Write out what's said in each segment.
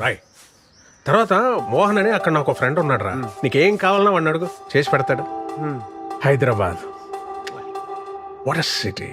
రాయ్. తర్వాత మోహన్ అని అక్కడ నాకు ఫ్రెండ్ ఉన్నాడు రా, నీకేం కావాలన్నా వాడిని అడుగు, చేసి పెడతాడు. Hyderabad what a city.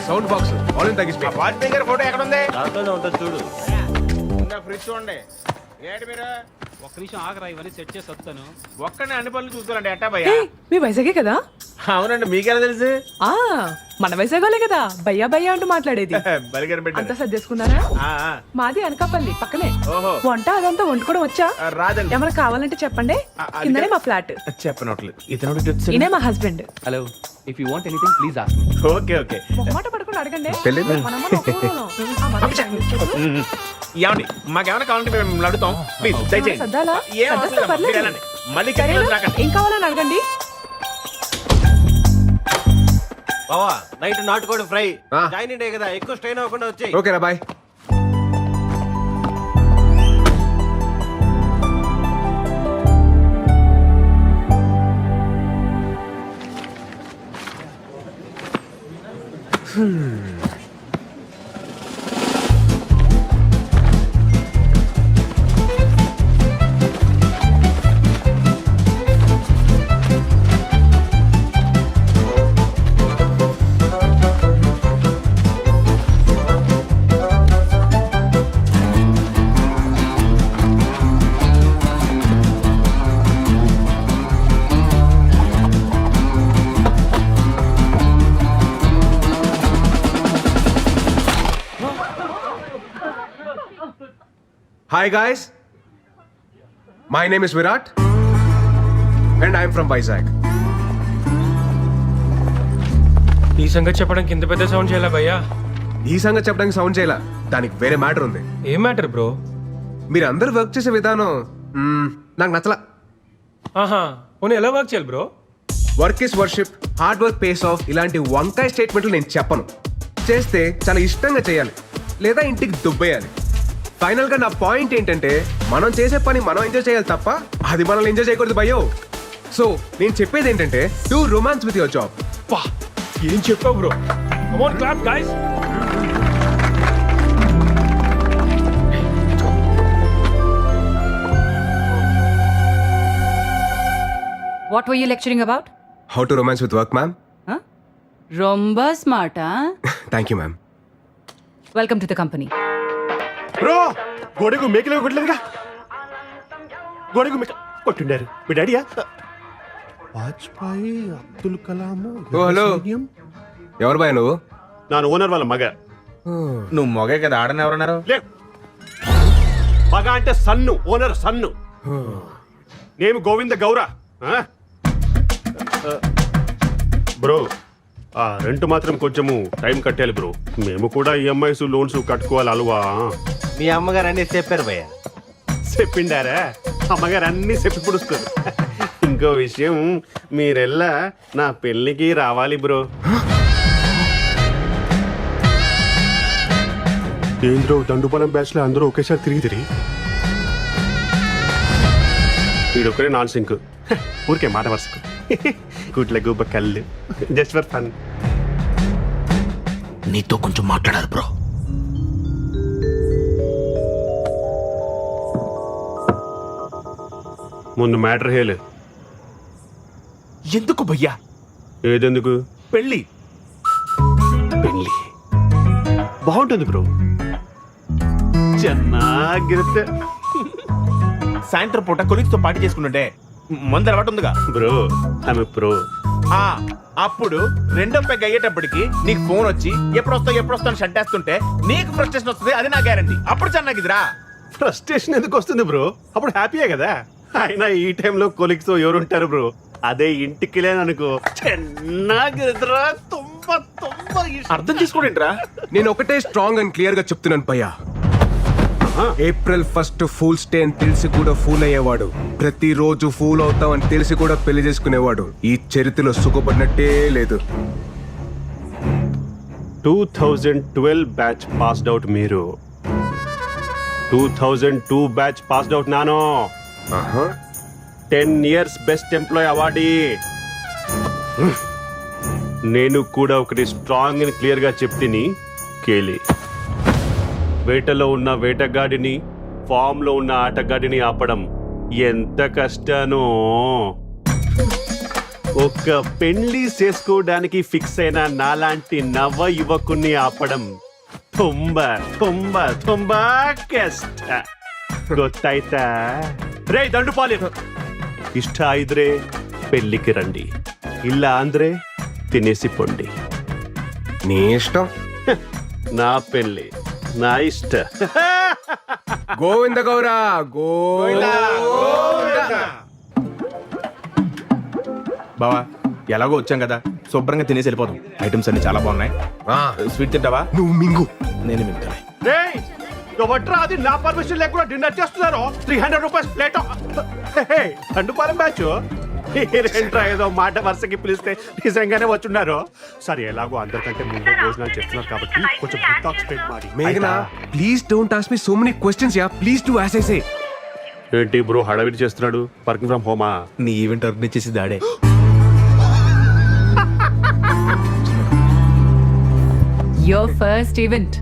Sound box volume తగ్గిస్తే ఫోటో ఎక్కడ ఉంది? దాంట్లోనే ఉంటుంది చూడు. ఫ్రిడ్జ్ చూడండి. ఏంటి మీరు ఒక్క నిమిషం ఆగరా, ఇవన్నీ సెట్ చేసి వస్తాను. ఒక్కనే అన్ని పనులు చూసుకోవాలండి. ఎట్టా భయ్యా? మీ వైజాగే కదా? అవునండి, మీకెలా తెలుసు? ఆ మన వైజాగోలే కదా భయ్యా భయ్యా అంటూ మాట్లాడేది. బలిగారు అంతా పెట్టారు. సర్దేసుకున్నారా? మాది అనకాపల్లి పక్కనే. ఓహో. వంట అదంతా వండుకోవడం వచ్చా? రాదండి. ఏమైనా కావాలంటే చెప్పండి, కిందనే మా ఫ్లాట్. చెప్పనట్లు ఇతను ఈయనే మా husband. Hello, if you want anything please ask me. Okay okay. మొహమాట పడుకుని అడగండి. తెలీదు. మనమ్మ ఒక్క ఊరోళ్ళం. ఆ, మనమే. ఏమండి మాకేమైనా కావాలంటే మేము మిమ్మల్ని అడుగుతాం. ప్లీజ్ దయచేయండి. సర్దాలా? ఏం అవసరం సర్దేస్తా, లేదమ్మా. పర్లేదు. మీరు వెళ్ళండి. మళ్ళీ సరేనా? కిందకి రాకండి. ఏం కావాలని అడగండి. బావా నైట్ నాటుకోడి ఫ్రై ఆ. జాయిన్ డే కదా, ఎక్కువ స్ట్రెయిన్ అవ్వకుండా వచ్చాయి. ఓకేనా bye. Hi guys, my name is Virat and I am from Vizag. ఈ సంగతి చెప్పడానికి ఇంత పెద్ద సౌండ్ చేయాలా భయ్యా? ఈ సంగతి చెప్పడానికి సౌండ్ చేయాల, దానికి వేరే మ్యాటర్ ఉంది. ఏం మ్యాటర్ బ్రో? మీరు అందరూ వర్క్ చేసే విధానం నాకు నచ్చలా. ఆహా, పోనీ ఎలా వర్క్ చేయాలి bro? Work is worship, hard work pays of, ఇలాంటి వంకాయ స్టేట్మెంట్లు నేను చెప్పను. చేస్తే చాలా ఇష్టంగా చేయాలి, లేదా ఇంటికి దుబ్బేయాలి. ఫైనల్ గా నా పాయింట్ ఏంటంటే, మనం చేసే పని మనం ఎంజాయ్ చేయాలి తప్ప అది మనల్ని ఎంజాయ్ చేయకూడదు భయ్యో. సో నేను చెప్పేది ఏంటంటే, do romance with your job. పా, ఏం చెప్పావు bro? Come on clap guys. What were you lecturing about? How to romance with work ma'am. Huh? Romba smart, huh? Thank you ma'am. Welcome to the company. Bro, గోడకు మేకలు కొట్టలేదుగా. గోడకు మేక కొట్టుండారు మీ డాడీయా? వాజ్పేయి, అబ్దుల్ కలాం. ఓ hello, ఎవరు bye నువ్వు? నా ఓనర్ వాళ్ళ మగ. నువ్వు మొగే కదా, ఆడని ఎవరన్నారు? లే, మగ అంటే సన్ను, ఓనర్ సన్ను. నేను గోవింద గౌర. బ్రో, ఆ రెంట్ మాత్రం కొంచెము టైం కట్టాలి బ్రో. మేము కూడా ఈఎంఐస్ లోన్స్ కట్టుకోవాలి అలవా. మీ అమ్మగారు అన్నీ చెప్పారు భయ్య. చెప్పిండారా? అమ్మగారు అన్ని చెప్పి పుడుస్తారు. ఇంకో విషయం, మీరెల్లా నా పెళ్ళికి రావాలి బ్రో. ఏంద్రో దండుపాలెం బ్యాచ్ లో అందరూ ఒకేసారి తిరిగి వీడొక్కడే నాన్ సింక్. ఊరికే మాట వరుసకు గుడ్ల గుబ్బ కళ్ళు, జస్ట్ ఫర్ ఫన్. నీతో కొంచెం మాట్లాడాలి బ్రో. ముందు మ్యాటర్ హేలు. ఎందుకు భయ్యా? ఏదెందుకు? పెళ్ళి పెళ్ళి బాగుంటుంది బ్రో, ಚೆನ್ನಾಗಿರುತ್ತೆ. సాయంత్రం పూట కొలీగ్స్ తో పార్టీ చేసుకుంటుంటే మందు అలవాటు ఉందిగా బ్రో. ఆమె ప్రో. అప్పుడు రెండో పెగ్ అయ్యేటప్పటికి నీకు ఫోన్ వచ్చి ఎప్పుడు వస్తావు అని షంటేస్తుంటే నీకు ఫ్రస్ట్రేషన్ వస్తుంది, అది నా గ్యారంటీ. అప్పుడు చెన్నాగిదిరా. ఫ్రస్ట్రేషన్ ఎందుకు వస్తుంది బ్రో? అప్పుడు హ్యాపీయే కదా. అయినా ఈ టైంలో కొలీగ్స్ ఎవరుంటారు బ్రో? అదే ఇంటికి లేననుకో, ಚೆನ್ನಾಗಿದ್ರಾ, ತುಂಬಾ ತುಂಬಾ అర్థం చేసుకోండి రా. నేను ఒకటే స్ట్రాంగ్ అండ్ క్లియర్ గా చెప్తున్నాను భయ్యా, ఏప్రిల్ 1 ఫూల్స్ డే అని తెలిసి కూడా ఫూల్ అయ్యేవాడు, ప్రతిరోజు ఫూల్ అవుతాం అని తెలిసి కూడా పెళ్లి చేసుకునేవాడు ఈ చరిత్రలో సుఖపడినట్టే లేదు. 2012 బ్యాచ్ పాస్డ్ అవుట్ మీరు, 2002 బ్యాచ్ పాస్డ్ అవుట్ నాను, 10 years బెస్ట్ ఎంప్లాయ్ అవార్డీ. నేను కూడా ఒకటి స్ట్రాంగ్ అని క్లియర్ గా చెప్తిని కేలి. వేటలో ఉన్న వేటగాడిని, ఫామ్ లో ఉన్న ఆటగాడిని ఆపడం ఎంత కష్టానో. ఒక పెళ్లి చేసుకోవడానికి ఫిక్స్ అయిన నాలాంటి నవ యువకుని ఆపడం ತುಂಬಾ ತುಂಬಾ ತುಂಬಾ ಕಷ್ಟ. ಗೊತ್ತಾಯ್ತಾ? ರೇ ದಂಡುಪಾಲಿ, ಇಷ್ಟ ಇದ್ರೆ పెళ్లికి రండి, ಇಲ್ಲ ಅಂದ್ರೆ తినేసి పొండి. నీ ఇష్టం. నా పెళ్లి నా ఇష్ట. గోవింద గౌరా గోవింద. బావా ఎలాగో వచ్చాం కదా, శుభ్రంగా తినేసి వెళ్ళిపోతాం. ఐటమ్స్ అన్ని చాలా బాగున్నాయి. స్వీట్ తింటావా? నువ్వు మింగు. నేను మిగతా. రేయ్, నువ్వట్రా అది నా పర్మిషన్ లేకుండా డిన్నర్ చేస్తున్నారు. 300 రూపీస్ ప్లేట్. దండుపాలెం బ్యాచ్ ఏంట్రా ఏదో మాట వరుసకి పిలిస్తే నిజంగానే వచ్చున్నారు. సరే, ఎలాగో అందరికంటే ముందు భోజనాలు చేస్తున్నారు కాబట్టి కొంచెం డిటాక్స్ ప్లేట్ మారి. మేఘనా, please don't ask me so many questions యా. Please do as I say. ఏంటి బ్రో హడావిడి చేస్తున్నాడు? వర్కింగ్ ఫ్రమ్ హోమా? నీ ఈవెంట్ ఆర్గనైజ్ చేసి దాడే. Your first event.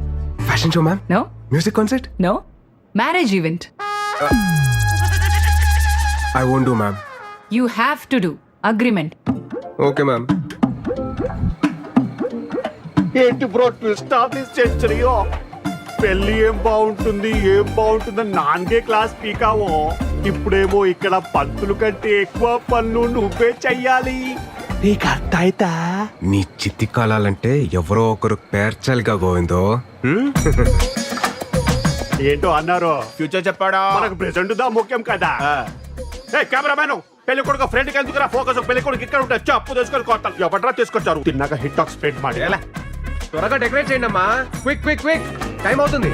Fashion show ma'am. No? Music concert. No? Marriage event. I won't do ma'am. You have to do. Agreement. Okay ma'am. ఏంటి bro twist of this century? పెళ్లి ఏం బాగుంటుందని నాన్గే class పీకావో, ఇప్పుడేమో ఇక్కడ పంతులు కంటే ఎక్కువ పనులు నువ్వే చెయ్యాలి. నీకు అర్థమైతా? నీ చిత్తి కాలాలంటే ఎవరో ఒకరు పేర్చాలిగా గోవిందో. ఏంటో అన్నారు, ఫ్యూచర్ చెప్పాడా? మనకు ప్రెసెంట్ దా ముఖ్యం కదా. ఏ కెమెరామ్యాన్, పెళ్లి కొడుకు ఫ్రెండ్ కి ఎందుకు ఫోకస్? పెళ్లి కొడుకు ఇక్కడ ఉంటా, అప్పు తీసుకొని కొట్టాలి. ఎవడరా తీసుకొచ్చారు? తిన్నాక హిట్ టాక్ స్ప్రెడ్ ಮಾಡಿ. త్వరగా డెకరేట్ చేయండి అమ్మా. క్విక్ క్విక్ క్విక్, టైం అవుతుంది.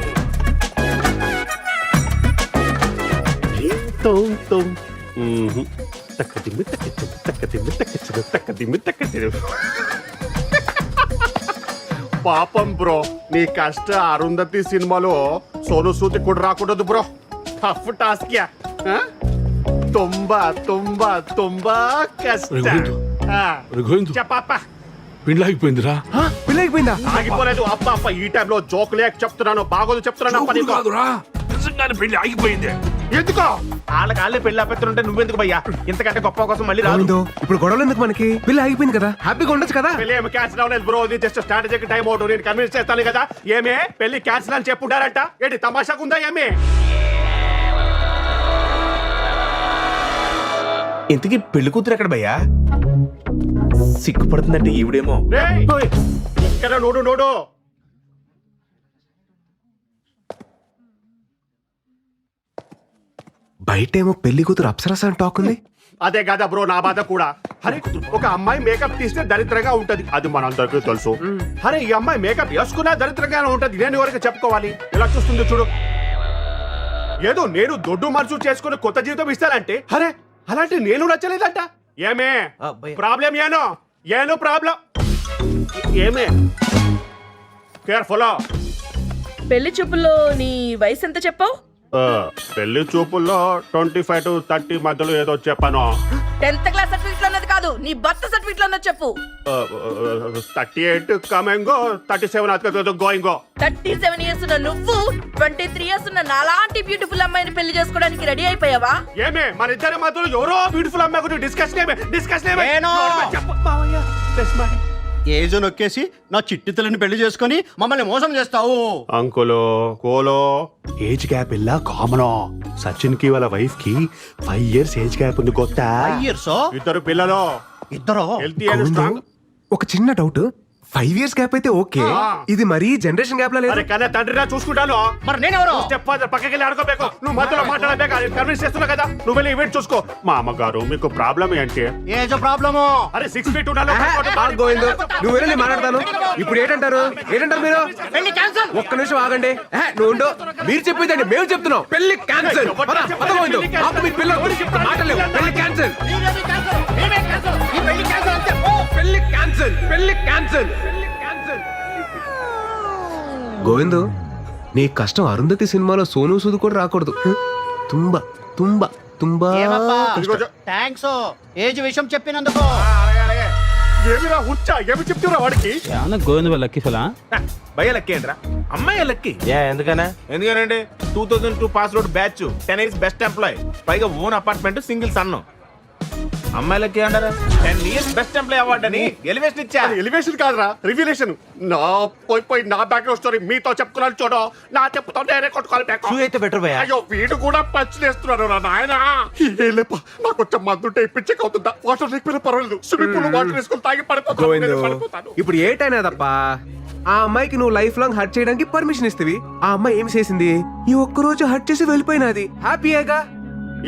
పాపం బ్రో, నీ కష్ట అరుంధతి సినిమాలో సోను సూది కూడా రాకూడదు బ్రో. Tough task yeah. ತುಂಬಾ ತುಂಬಾ ತುಂಬಾ కష్ట. చెప్పప్ప. పెళ్ళాగిపోయిందిరా. పెళ్ళైపోయిందా? ఆగిపోలేదు. అప్ప అప్ప ఈ టైంలో జోక్ లేక చెప్తున్నాను, బాగోదు చెప్తున్నాను. అప్ప నీకు కాదురా, నిజంగానే పెళ్లి ఆగిపోయింది. ఎందుకో? వాళ్ళకి పెళ్లి ఆపేస్తుంటే నువ్వెందుకు భయ్యా? ఇంతకంటే గొప్ప కోసం మళ్ళీ రాదు. గోవిందో, ఇప్పుడు గొడవలు ఎందుకు మనకి? పెళ్ళి ఆగిపోయింది కదా, హ్యాపీగా ఉండొచ్చు కదా. పెళ్లి ఏమి క్యాన్సిల్ అవ్వలేదు బ్రో, ఇది జస్ట్ స్ట్రాటజిక్ టైం అవుట్. నేను కన్విన్స్ చేస్తాను కదా. ఏమే పెళ్లి క్యాన్సిల్ అని చెప్పుంటారంట? ఏంటి తమాషాగా ఉందా ఏమే? ఇంతకీ పెళ్లి కూతురు ఎక్కడ భయ్యా? సిగ్గుపడుతుందంటే ఈవిడేమో. రేయ్, ఇక్కడ నోడు. బయటేమో పెళ్లి కూతురు అప్సరస అని టాక్ ఉంది. అదే కదా బ్రో నా బాధ కూడా. అరే, ఒక అమ్మాయి మేకప్ తీస్తే దరిద్రంగా ఉంటది, అది మనందరికీ తెలుసు. అరే, ఈ అమ్మాయి మేకప్ వేసుకున్నా దరిద్రంగానే ఉంటది. నేను ఎవరికి చెప్పుకోవాలి? ఎలా చూస్తుందో చూడు. ఏదో నేను దొడ్డు మరుచు చేసుకుని కొత్త జీవితం ఇస్తానంటే, అరే అలాంటి నేను నచ్చలేదంట. ఏమే ప్రాబ్లం? ఏనో ప్రాబ్లం ఏమే? కేర్ఫుల్. పెళ్లి చూపుల్లో నీ వయసు ఎంత చెప్పావు? పెళ్లి చూపుల్లో 25 to 30 మధ్యలో ఏదో చెప్పాను. 10th క్లాస్ సర్టిఫికెట్ లో ఉన్నది కాదు, నీ బర్త్ సర్టిఫికెట్ లో ఉన్నది చెప్పు. 38 కమింగో, 37 గోయింగో. 37 ఇయర్స్ ఉన్న నువ్వు 23 ఇయర్స్ ఉన్న నాలాంటి బ్యూటిఫుల్ అమ్మాయిని పెళ్లి చేసుకోవడానికి రెడీ అయిపోయావా? ఏమే మన ఇద్దరి మధ్యలో ఎవరో బ్యూటిఫుల్ అమ్మాయి గురించి డిస్కషన్ ఏజో నొక్కేసి నా చిట్టి తల్లిని పెళ్లి చేసుకుని మమ్మల్ని మోసం చేస్తావు. అంకులో కోలో ఏజ్ గ్యాప్ ఇలా కామన్. సచిన్ కి వాళ్ళ వైఫ్ కి 5 years ఏజ్ గ్యాప్ ఉంది. కొత్త 5 years? ఇద్దరు పిల్లలు, ఇద్దరు. హెల్తీ అండ్ గోవిందో, స్ట్రాంగ్. ఒక చిన్న డౌట్. 5 years గ్యాప్ అయితే ఓకే, ఇది మరీ జనరేషన్ గ్యాప్ లా లేదు. అరే కానీ తండ్రిరా చూసుకుంటాను. మరి నేనెవరు? స్టెప్ ఫాదర్ పక్కకి వెళ్ళి ఆడుకోಬೇಕು. నువ్వు మధ్యలో మాట్లాడలేక కన్విన్స్ చేస్తున్నా కదా. నువ్వు వెళ్ళి ఈవెంట్ చూసుకో. మా అమ్మగారు మీకు ప్రాబ్లం ఏంటి? ఏజో ప్రాబ్లము. అరే 6 feet ఉండాలి. గోవిందు నువ్వు వెళ్ళి నేను మాట్లాడతాను. ఇప్పుడు ఏంటంటారు మీరు? పెళ్లి క్యాన్సల్. ఒక్క నిమిషం ఆగండి. నువ్వు ఉండు. మీరు చెప్పిందండి మేము చెప్తున్నాం. పెళ్లి క్యాన్సల్. గోవిందు మాకు మీ పిల్లలు మాటలేవు. పెళ్లి క్యాన్సల్. పెళ్లి క్యాన్సల్. పెళ్లి క్యాన్సల్. గోవిందు నీ కష్టం అరుంధతి సినిమాలో సోను సూద్ కూడా రాకూడదు. తుంబా తుంబా తుంబా కష్టం. థ్యాంక్స్ ఏజ్ విషయం చెప్పినందుకు. ఏమిరా హుచ్చా ఏమి చెప్తున్నా వాడికి? ఏమన్నా గోవింద వాళ్ళ లక్కీ ఫలా భయ లక్కీ ఏంట్రా? అమ్మాయి లక్కీ. ఎందుకనా? ఎందుకనండి 2002 pass out batch 10 years best employee, పైగా ఓన్ అపార్ట్మెంట్, సింగిల్ సన్. అమ్మాయిలకి అంటారా 10 years బెస్ట్ ఎంప్లాయ్ అవార్డు అని ఎలివేషన్ ఇచ్చా. ఎలివేషన్ కాదురా రివిలేషన్. నా పోయి నా బ్యాక్గ్రౌండ్ స్టోరీ మీతో చెప్పుకున్నాను చూడు. నా చెప్పుతో నేనే కొట్టుకోవాలి బ్యాక్. షూ అయితే బెటర్ భయ్యా. అయ్యో వీడు కూడా పంచులేస్తున్నాడు రా నాయన. లేప నాకు కొంచెం మందుంటే పిచ్చిక్ అవుతుందా? వాటర్ లేకపోయినా పర్వాలేదు. స్విమ్మింగ్ పూల్ వాటర్ వేసుకొని తాగి గోవిందు పడిపోతాను. ఇప్పుడు ఏటైనా తప్ప ఆ అమ్మాయికి నువ్వు లైఫ్ లాంగ్ హర్ట్ చేయడానికి పర్మిషన్ ఇస్తవి. ఆ అమ్మాయి ఏం చేసింది? ఈ ఒక్క రోజు హర్ట్ చేసి వెళ్ళిపోయినది. హ్యాపీయేగా?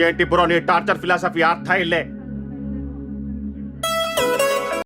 ఏంటి బ్రో నీ టార్చర్ ఫిలాసఫీ అర్థం ఇల్లే.